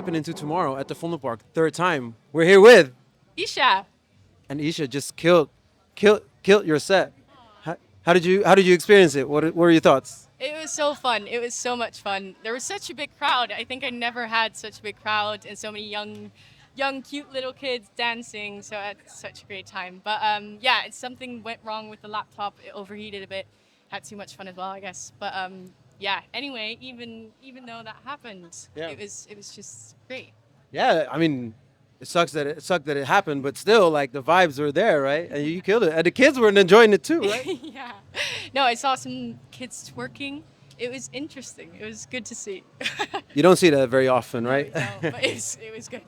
stepping into tomorrow at the Vondelpark, third time. We're here with, ISHA. and ISHA just killed your set. How did you experience it? What were your thoughts? It was so fun. It was so much fun. There was such a big crowd. I think I never had such a big crowd and so many young, cute little kids dancing. So I had such a great time. But yeah, it's something went wrong with the laptop. It overheated a bit. Had too much fun as well, I guess. But yeah. Anyway, even though that happened, Yeah. it was just great. Yeah, I mean, it sucked that it happened, but still, like the vibes were there, right? And you killed it, and the kids were enjoying it too, right? Yeah. No, I saw some kids twerking. It was interesting. It was good to see. You don't see that very often, right? No, but it was good.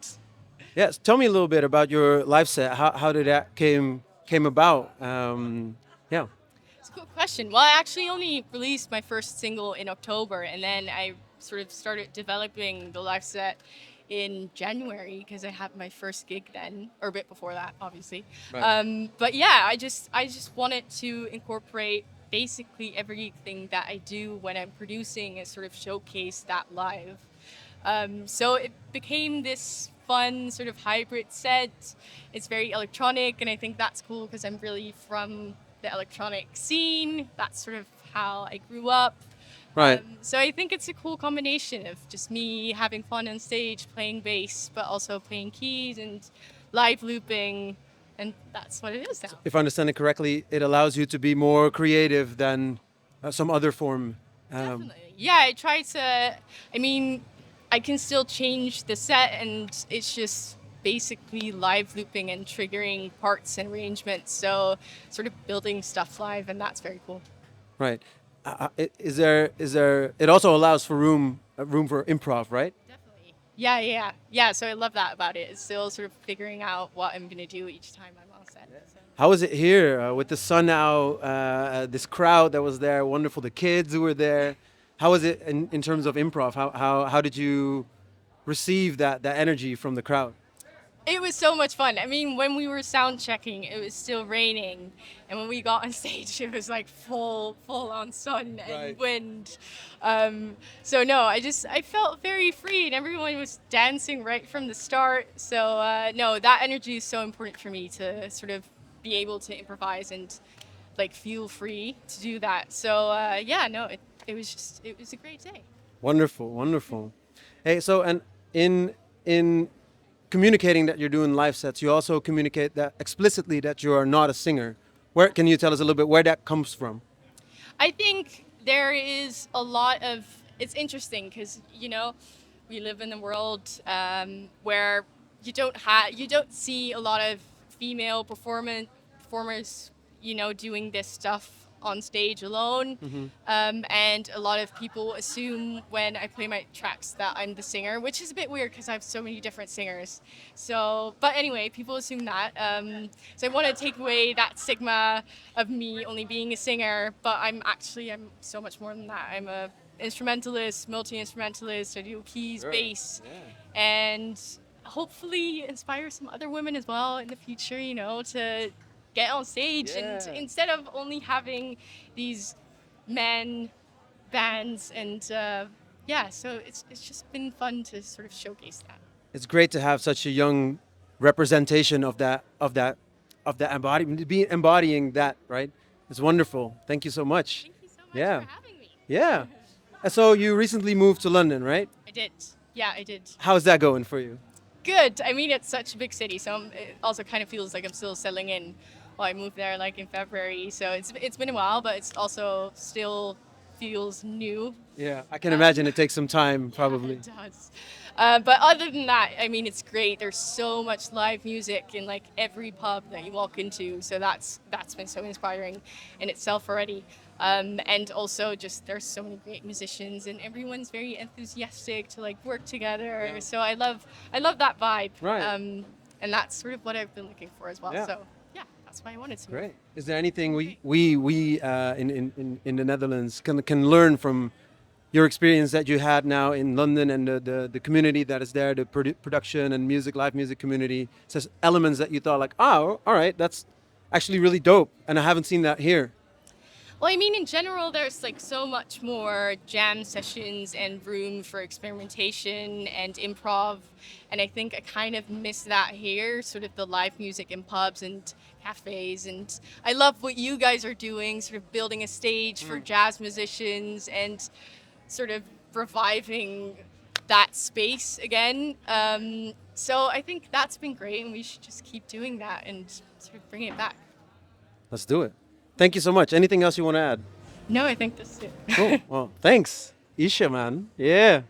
Yes. Tell me a little bit about your live set. How did that came about? Yeah. It's a good question. Well, I actually only released my first single in October, and then I sort of started developing the live set in January because I had my first gig then, or a bit before that, obviously. Right. But yeah, I just wanted to incorporate basically everything that I do when I'm producing and sort of showcase that live. So it became this fun sort of hybrid set. It's very electronic, and I think that's cool because I'm really from the electronic scene. That's sort of how I grew up. Right. So I think it's a cool combination of just me having fun on stage, playing bass, but also playing keys and live looping, and that's what it is now. If I understand it correctly, it allows you to be more creative than some other form. Definitely. Yeah, I try to. I mean, I can still change the set, and it's just basically live looping and triggering parts and arrangements. So sort of building stuff live, and that's very cool. Right. Is there? It also allows for room for improv, right? Definitely. Yeah. So I love that about it. It's still sort of figuring out what I'm gonna do each time I'm on set. So. How was it here with the sun out? This crowd that was there, wonderful. The kids who were there. How was it in terms of improv? How did you receive that energy from the crowd? It was so much fun. I mean, when we were sound checking, it was still raining, and when we got on stage, it was like full on sun and Right. wind. So no, I felt very free, and everyone was dancing right from the start. So no, that energy is so important for me to sort of be able to improvise and like feel free to do that. So yeah, no, it was a great day. Wonderful, wonderful. Hey, so and in communicating that you're doing live sets, you also communicate that explicitly that you are not a singer. Where can you tell us a little bit where that comes from? I think there is a lot of. It's interesting because we live in a world where you don't see a lot of female performers doing this stuff on stage alone. And a lot of people assume when I play my tracks that I'm the singer, which is a bit weird because I have so many different singers. So, but anyway, people assume that. So I want to take away that stigma of me only being a singer, but I'm so much more than that. I'm a instrumentalist, multi-instrumentalist. I do keys, Sure. bass, Yeah. and hopefully inspire some other women as well in the future, to get on stage and Yeah. instead of only having these men bands and yeah, so it's just been fun to sort of showcase that. It's great to have such a young representation of that embodying that, right? It's wonderful. Thank you so much. Thank you so much Yeah. for having me. Yeah. And so you recently moved to London, right? I did. Yeah, I did. How's that going for you? Good. I mean, it's such a big city, so it also kind of feels like I'm still settling in. Well, I moved there like in February, so it's been a while, but it's also still feels new. Yeah, I can imagine it takes some time, probably. It does. But other than that, I mean, it's great. There's so much live music in like every pub that you walk into, so that's been so inspiring in itself already. And also just there's so many great musicians, and everyone's very enthusiastic to like work together. Yeah. So I love that vibe. Right. And that's sort of what I've been looking for as well. Yeah. So yeah, that's why I wanted to. Great. Is there anything we in the Netherlands can learn from your experience that you had now in London and the community that is there, the production and live music community? Says elements that you thought like, oh, all right, that's actually really dope, and I haven't seen that here. Well, I mean, in general, there's like so much more jam sessions and room for experimentation and improv. And I think I kind of miss that here, sort of the live music in pubs and cafes. And I love what you guys are doing, sort of building a stage for jazz musicians and sort of reviving that space again. So I think that's been great, and we should just keep doing that and sort of bring it back. Let's do it. Thank you so much. Anything else you want to add? No, I think that's it. Cool. Well, thanks. Isha, man. Yeah.